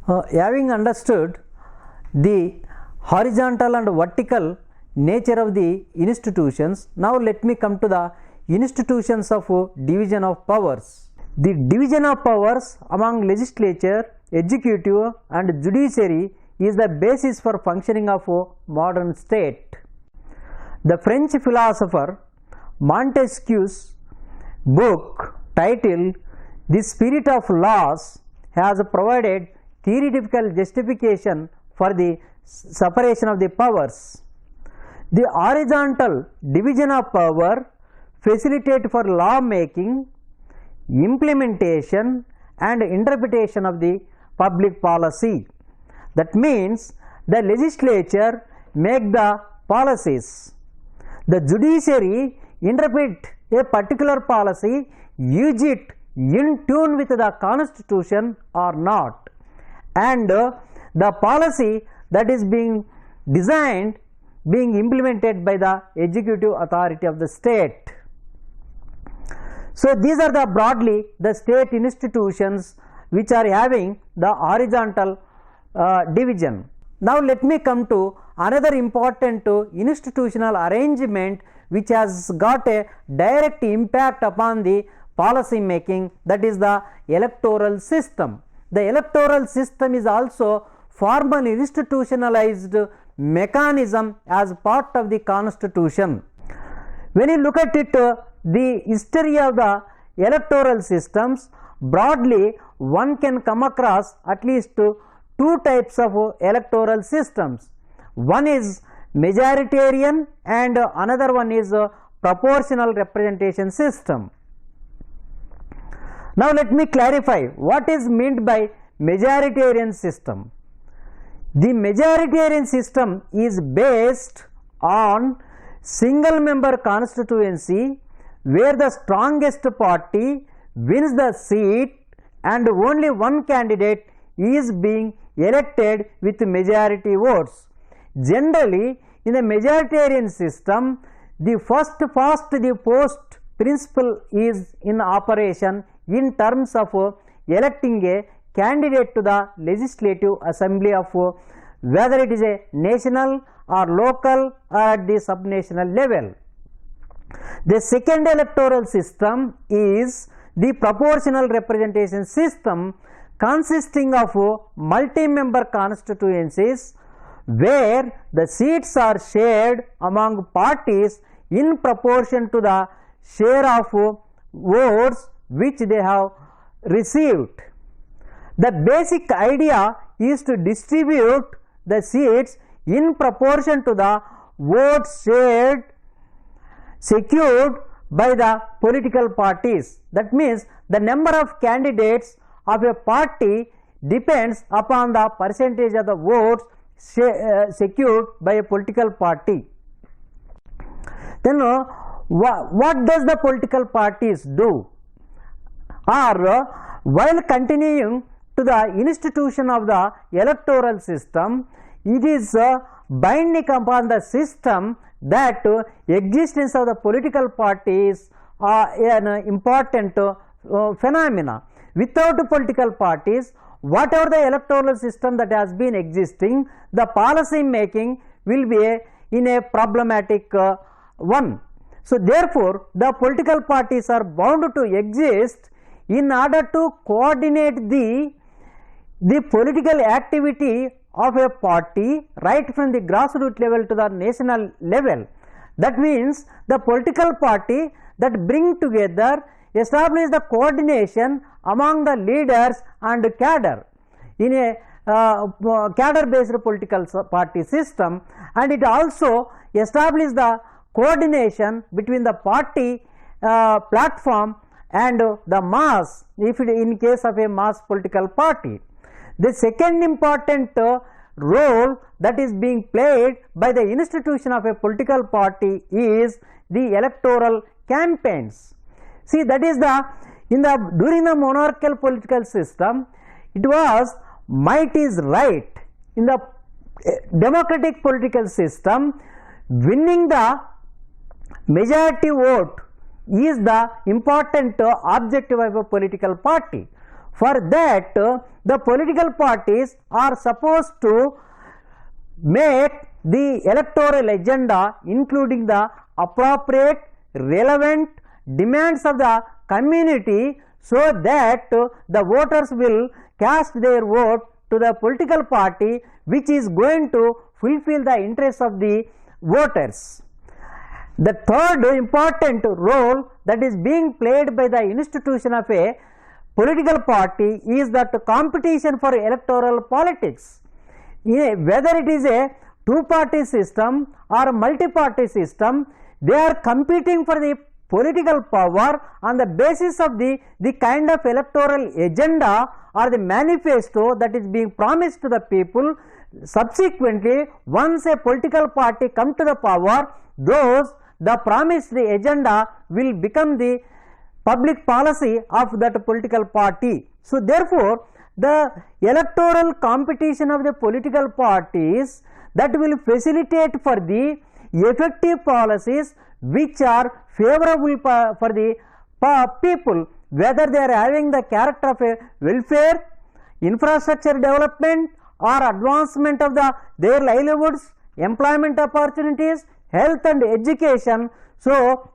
Having understood the horizontal and vertical nature of the institutions, now let me come to the institutions of division of powers. The division of powers among legislature, executive and judiciary is the basis for functioning of a modern state. The French philosopher Montesquieu's book titled The Spirit of Laws has provided theoretical justification for the separation of the powers. The horizontal division of power facilitates for law making, implementation and interpretation of the public policy. That means the legislature make the policies. The judiciary interpret a particular policy, use it in tune with the constitution or not, and the policy that is being designed being implemented by the executive authority of the state. So these are the broadly the state institutions which are having the horizontal division. Now let me come to another important institutional arrangement which has got a direct impact upon the policy making, that is the electoral system. The electoral system is also formally institutionalized mechanism as part of the constitution. When you look at it, the history of the electoral systems, broadly one can come across at least two types of electoral systems. One is majoritarian and another one is proportional representation system. Now let me clarify what is meant by majoritarian system. The majoritarian system is based on single member constituency where the strongest party wins the seat and only one candidate is being elected with majority votes. Generally, in the majoritarian system, the first past the post principle is in operation in terms of electing a candidate to the legislative assembly of whether it is a national or local or at the subnational level. The second electoral system is the proportional representation system consisting of multi-member constituencies where the seats are shared among parties in proportion to the share of votes which they have received. The basic idea is to distribute the seats in proportion to the votes secured by the political parties. That means the number of candidates of a party depends upon the percentage of the votes secured by a political party. Then what does the political parties do? Or while continuing to the institution of the electoral system, it is binding upon the system that existence of the political parties are an important phenomena. Without political parties, whatever the electoral system that has been existing, the policy making will be in a problematic one. So therefore, the political parties are bound to exist in order to coordinate the political activity of a party right from the grassroots level to the national level. That means the political party that bring together, establish the coordination among the leaders and cadre in a cadre based political party system, and it also establish the coordination between the party platform and the mass, if it in case of a mass political party. The second important role that is being played by the institution of a political party is the electoral campaigns. See, that is during the monarchical political system, it was might is right. In the democratic political system, winning the majority vote is the important objective of a political party. For that, the political parties are supposed to make the electoral agenda including the appropriate, relevant demands of the community, so that the voters will cast their vote to the political party which is going to fulfill the interests of the voters. The third important role that is being played by the institution of a political party is that competition for electoral politics. Whether it is a two-party system or multi-party system, they are competing for the political power on the basis of the kind of electoral agenda or the manifesto that is being promised to the people. Subsequently, once a political party come to the power, the promised agenda will become the public policy of that political party. So therefore, the electoral competition of the political parties that will facilitate for the effective policies which are favorable for the people, whether they are having the character of a welfare, infrastructure development or advancement of their livelihoods, employment opportunities, health and education. So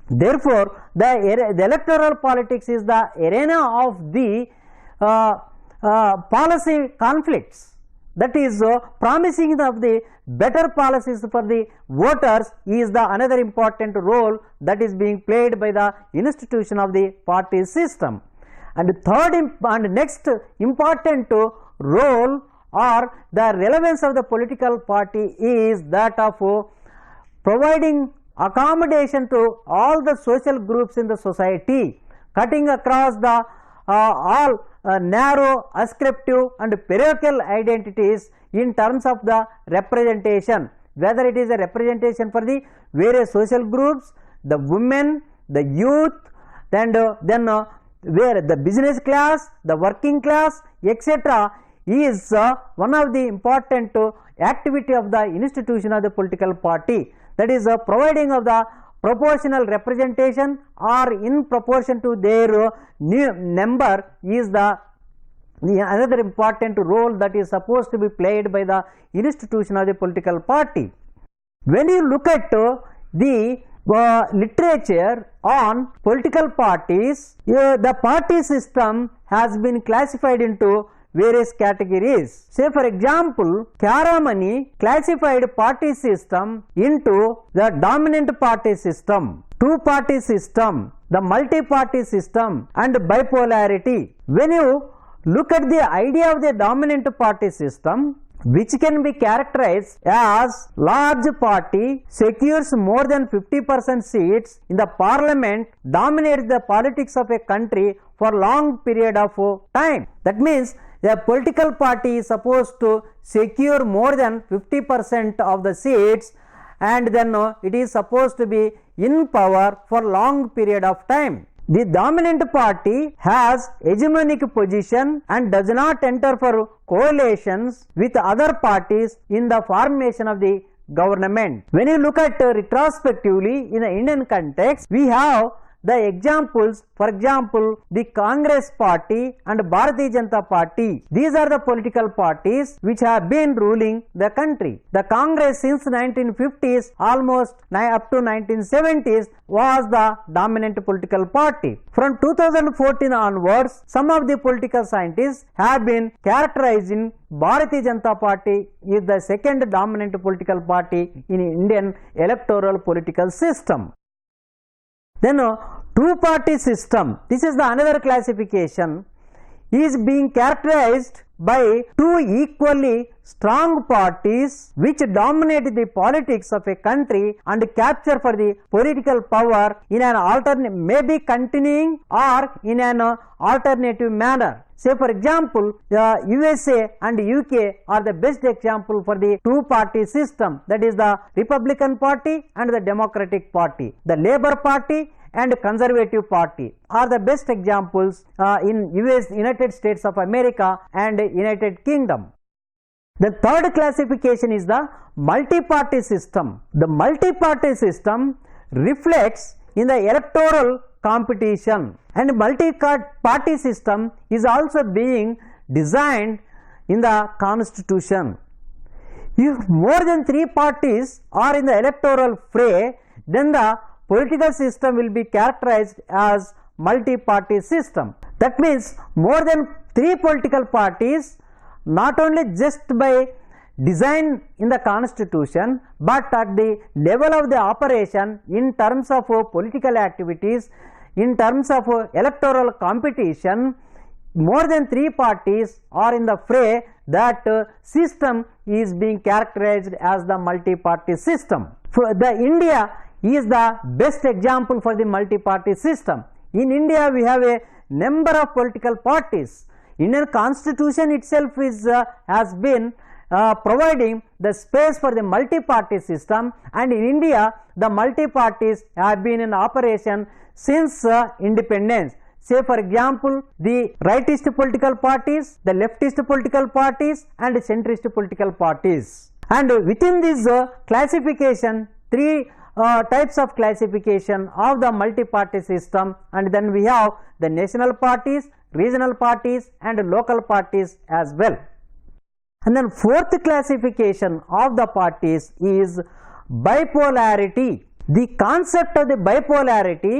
therefore, the electoral politics is the arena of the policy conflicts, that is promising of the better policies for the voters is the another important role that is being played by the institution of the party system. And third and next important role or the relevance of the political party is that of providing accommodation to all the social groups in the society, cutting across the all narrow, ascriptive and parochial identities in terms of the representation, whether it is a representation for the various social groups, the women, the youth, and then where the business class, the working class, etc. is one of the important activity of the institution of the political party, that is providing of the proportional representation or in proportion to their number is the another important role that is supposed to be played by the institution of the political party. When you look at the literature on political parties, the party system has been classified into various categories. Say for example, Karamani classified party system into the dominant party system, two-party system, the multi-party system and bipolarity. When you look at the idea of the dominant party system, which can be characterized as large party secures more than 50% seats in the parliament, dominates the politics of a country for long period of time. That means the political party is supposed to secure more than 50% of the seats, and then it is supposed to be in power for long period of time. The dominant party has hegemonic position and does not enter for coalitions with other parties in the formation of the government. When you look at retrospectively in the Indian context, we have the examples, for example, the Congress party and Bharatiya Janata party. These are the political parties which have been ruling the country. The Congress since 1950s almost up to 1970s was the dominant political party. From 2014 onwards, some of the political scientists have been characterizing Bharatiya Janata party is the second dominant political party in Indian electoral political system. Then two-party system, this is the another classification, is being characterized by two equally strong parties which dominate the politics of a country and capture for the political power in an alternate, maybe continuing or in an alternative manner. Say for example, the USA and UK are the best example for the two-party system, that is the Republican Party and the Democratic Party. The Labour Party and Conservative Party are the best examples in United States of America and United Kingdom. The third classification is the multi-party system. The multi-party system reflects in the electoral competition. And multi-party system is also being designed in the constitution. If more than 3 parties are in the electoral fray, then the political system will be characterized as multi-party system. That means more than 3 political parties, not only just by design in the constitution, but at the level of the operation in terms of political activities, in terms of electoral competition, more than 3 parties are in the fray. That system is being characterized as the multi-party system. For the India is the best example for the multi-party system. In India we have a number of political parties. Indian constitution itself is has been providing the space for the multi-party system, and in India the multi-parties have been in operation since independence. Say for example, the rightist political parties, the leftist political parties and centrist political parties. And within this classification, 3 types of classification of the multi-party system, and then we have the national parties, regional parties and local parties as well. And then 4th classification of the parties is bipolarity. The concept of the bipolarity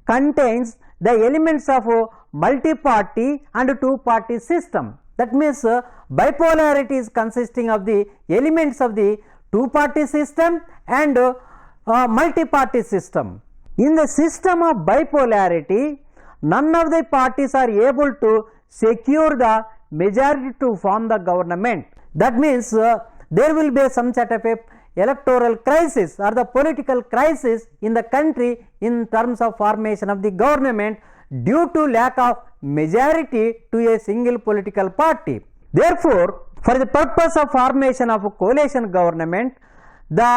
contains the elements of multi-party and 2-party system. That means bipolarity is consisting of the elements of the 2-party system and multi-party system. In the system of bipolarity, none of the parties are able to secure the majority to form the government. That means there will be some sort of a electoral crisis or the political crisis in the country in terms of formation of the government due to lack of majority to a single political party. Therefore, for the purpose of formation of a coalition government, the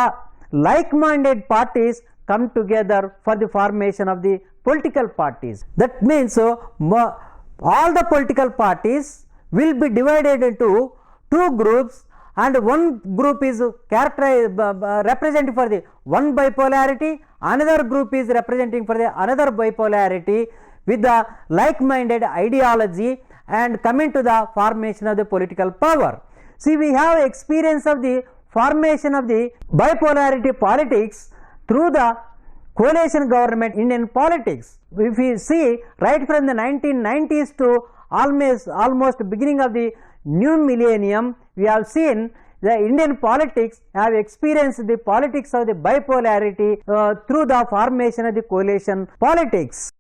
like-minded parties come together for the formation of the political parties. That means all the political parties will be divided into 2 groups, and one group is representing for the one bipolarity, another group is representing for the another bipolarity with the like-minded ideology and coming to the formation of the political power. See, we have experience of the formation of the bipolarity politics through the coalition government Indian politics. If we see right from the 1990s to almost beginning of the new millennium, we have seen the Indian politics have experienced the politics of the bipolarity through the formation of the coalition politics.